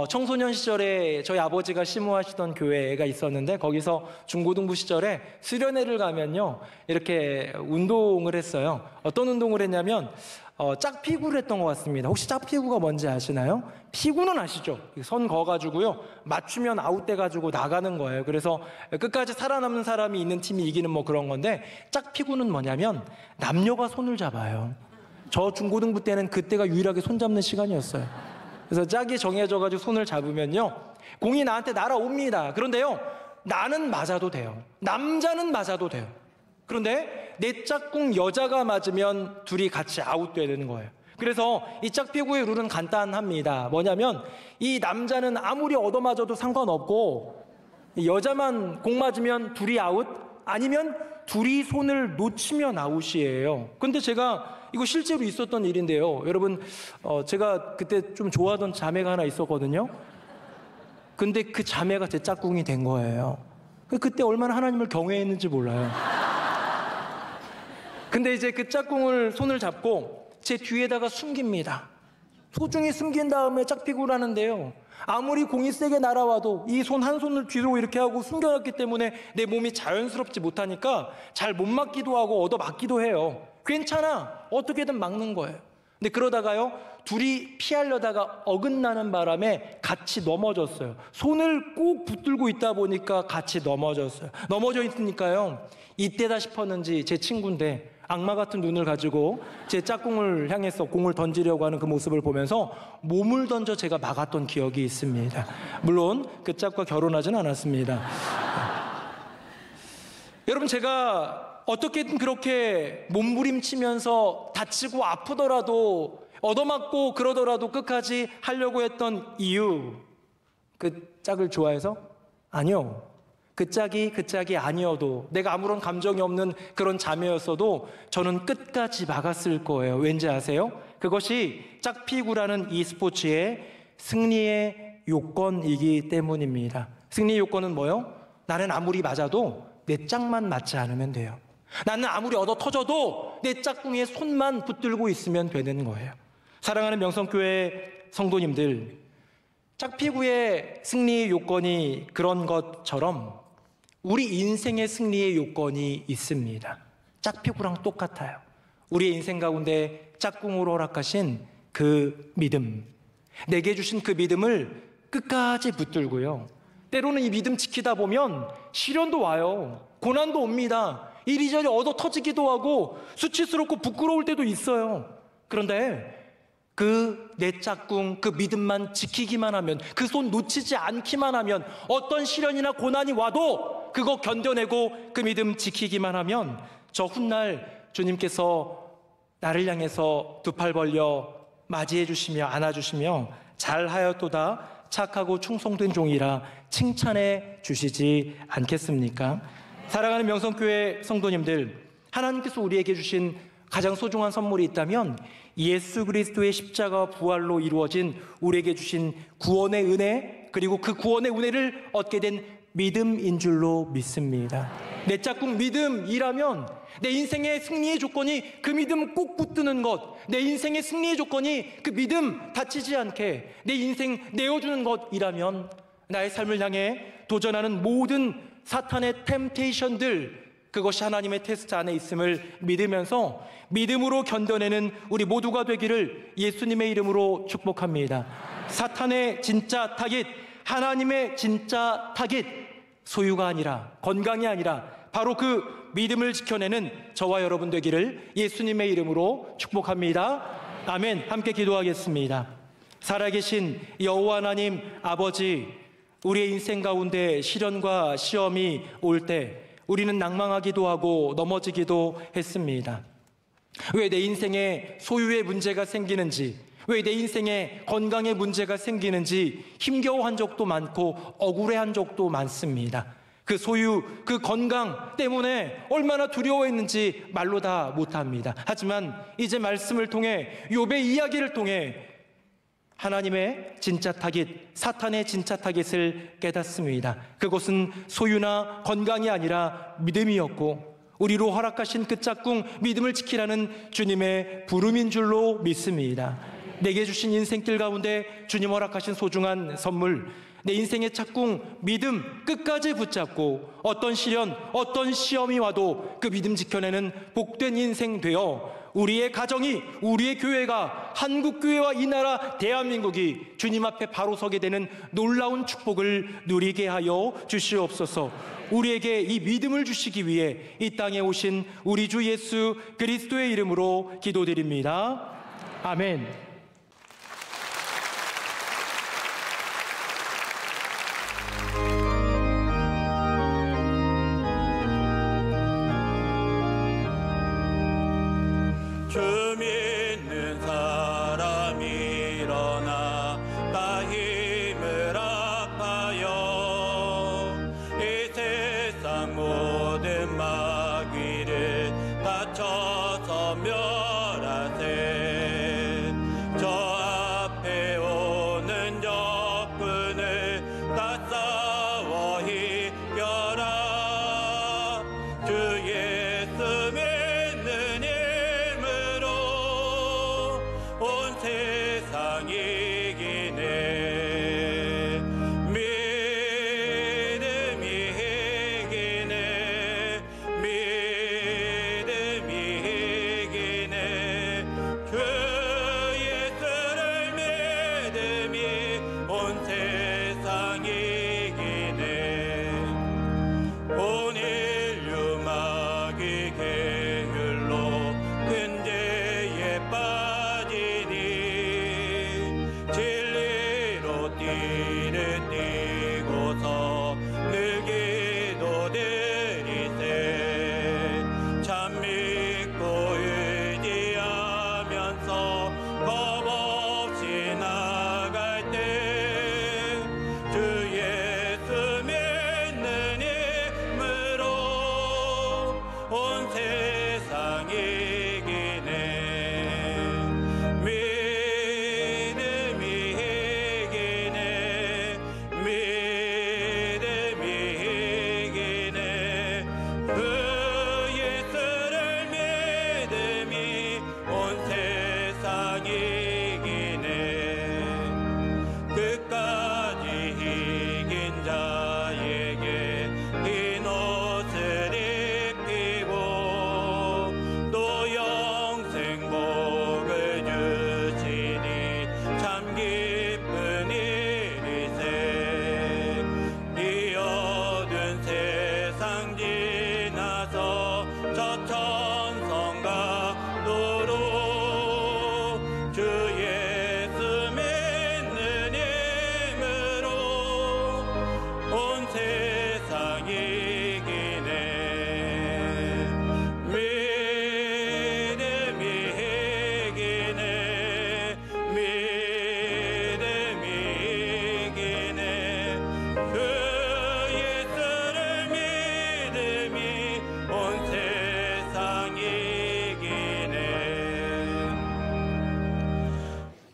청소년 시절에 저희 아버지가 심호하시던 교회가 있었는데, 거기서 중고등부 시절에 수련회를 가면요 이렇게 운동을 했어요. 어떤 운동을 했냐면 짝피구를 했던 것 같습니다. 혹시 짝피구가 뭔지 아시나요? 피구는 아시죠? 선 그어가지고요 맞추면 아웃돼가지고 나가는 거예요. 그래서 끝까지 살아남는 사람이 있는 팀이 이기는 뭐 그런 건데, 짝피구는 뭐냐면 남녀가 손을 잡아요. 저 중고등부 때는 그때가 유일하게 손 잡는 시간이었어요. 그래서 짝이 정해져가지고 손을 잡으면요 공이 나한테 날아옵니다. 그런데요 나는 맞아도 돼요. 남자는 맞아도 돼요. 그런데 내 짝꿍 여자가 맞으면 둘이 같이 아웃되는 거예요. 그래서 이 짝피구의 룰은 간단합니다. 뭐냐면 이 남자는 아무리 얻어맞아도 상관없고, 여자만 공 맞으면 둘이 아웃, 아니면 둘이 손을 놓치면 아웃이에요. 근데 제가 이거 실제로 있었던 일인데요, 여러분, 제가 그때 좀 좋아하던 자매가 하나 있었거든요. 근데 그 자매가 제 짝꿍이 된 거예요. 그때 얼마나 하나님을 경외했는지 몰라요. 근데 이제 그 짝꿍을 손을 잡고 제 뒤에다가 숨깁니다. 소중히 숨긴 다음에 짝피구를 하는데요, 아무리 공이 세게 날아와도 이 손 한 손을 뒤로 이렇게 하고 숨겨놨기 때문에 내 몸이 자연스럽지 못하니까 잘 못 맞기도 하고 얻어맞기도 해요. 괜찮아, 어떻게든 막는 거예요. 근데 그러다가요 둘이 피하려다가 어긋나는 바람에 같이 넘어졌어요. 손을 꼭 붙들고 있다 보니까 같이 넘어졌어요. 넘어져 있으니까요, 이때다 싶었는지 제 친구인데 악마 같은 눈을 가지고 제 짝꿍을 향해서 공을 던지려고 하는 그 모습을 보면서 몸을 던져 제가 막았던 기억이 있습니다. 물론 그 짝과 결혼하진 않았습니다. 여러분, 제가 어떻게든 그렇게 몸부림치면서 다치고 아프더라도 얻어맞고 그러더라도 끝까지 하려고 했던 이유, 그 짝을 좋아해서? 아니요. 그 짝이 아니어도, 내가 아무런 감정이 없는 그런 자매였어도 저는 끝까지 막았을 거예요. 왠지 아세요? 그것이 짝피구라는 이 스포츠의 승리의 요건이기 때문입니다. 승리의 요건은 뭐요? 나는 아무리 맞아도 내 짝만 맞지 않으면 돼요. 나는 아무리 얻어 터져도 내 짝꿍의 손만 붙들고 있으면 되는 거예요. 사랑하는 명성교회 성도님들, 짝피구의 승리의 요건이 그런 것처럼 우리 인생의 승리의 요건이 있습니다. 짝피구랑 똑같아요. 우리의 인생 가운데 짝꿍으로 허락하신 그 믿음, 내게 주신 그 믿음을 끝까지 붙들고요. 때로는 이 믿음 지키다 보면 시련도 와요. 고난도 옵니다. 이리저리 얻어 터지기도 하고 수치스럽고 부끄러울 때도 있어요. 그런데 그 내 짝꿍, 그 믿음만 지키기만 하면, 그 손 놓치지 않기만 하면, 어떤 시련이나 고난이 와도 그거 견뎌내고 그 믿음 지키기만 하면 저 훗날 주님께서 나를 향해서 두 팔 벌려 맞이해 주시며 안아주시며 잘하였도다 착하고 충성된 종이라 칭찬해 주시지 않겠습니까? 사랑하는 명성교회 성도님들, 하나님께서 우리에게 주신 가장 소중한 선물이 있다면 예수 그리스도의 십자가 부활로 이루어진 우리에게 주신 구원의 은혜, 그리고 그 구원의 은혜를 얻게 된 믿음인 줄로 믿습니다. 내 짝꿍 믿음이라면 내 인생의 승리의 조건이 그 믿음 꼭 붙드는 것, 내 인생의 승리의 조건이 그 믿음 다치지 않게 내 인생 내어주는 것이라면 나의 삶을 향해 도전하는 모든 사탄의 템테이션들, 그것이 하나님의 테스트 안에 있음을 믿으면서 믿음으로 견뎌내는 우리 모두가 되기를 예수님의 이름으로 축복합니다. 사탄의 진짜 타깃, 하나님의 진짜 타깃, 소유가 아니라, 건강이 아니라 바로 그 믿음을 지켜내는 저와 여러분 되기를 예수님의 이름으로 축복합니다. 아멘. 함께 기도하겠습니다. 살아계신 여호와 하나님 아버지, 우리의 인생 가운데 시련과 시험이 올 때 우리는 낭망하기도 하고 넘어지기도 했습니다. 왜 내 인생에 소유의 문제가 생기는지, 왜 내 인생에 건강의 문제가 생기는지 힘겨워한 적도 많고 억울해한 적도 많습니다. 그 소유, 그 건강 때문에 얼마나 두려워했는지 말로 다 못합니다. 하지만 이제 말씀을 통해, 욥의 이야기를 통해 하나님의 진짜 타깃, 사탄의 진짜 타깃을 깨닫습니다. 그것은 소유나 건강이 아니라 믿음이었고, 우리로 허락하신 그 짝꿍 믿음을 지키라는 주님의 부름인 줄로 믿습니다. 내게 주신 인생길 가운데 주님 허락하신 소중한 선물, 내 인생의 짝꿍 믿음 끝까지 붙잡고 어떤 시련, 어떤 시험이 와도 그 믿음 지켜내는 복된 인생 되어 우리의 가정이, 우리의 교회가, 한국교회와 이 나라 대한민국이 주님 앞에 바로 서게 되는 놀라운 축복을 누리게 하여 주시옵소서. 우리에게 이 믿음을 주시기 위해 이 땅에 오신 우리 주 예수 그리스도의 이름으로 기도드립니다. 아멘.
주 믿는 사람이 일어나 다 힘을 합하여 이 세상 모든 마귀를 다쳐서 멸하세. 저 앞에 오는 적군을 다 싸워 이겨라. 주 예수 믿는 온 세상 이기네. 믿음이 이기네. 믿음이 이기네. 주 예수를 믿음이 온 세상 이기네. 온 인류 마귀 게을러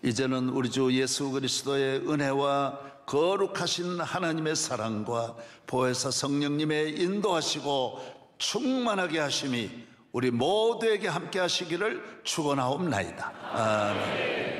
이제는 우리 주 예수 그리스도의 은혜와 거룩하신 하나님의 사랑과 보혜사 성령님의 인도하시고 충만하게 하심이 우리 모두에게 함께 하시기를 축원하옵나이다. 아멘.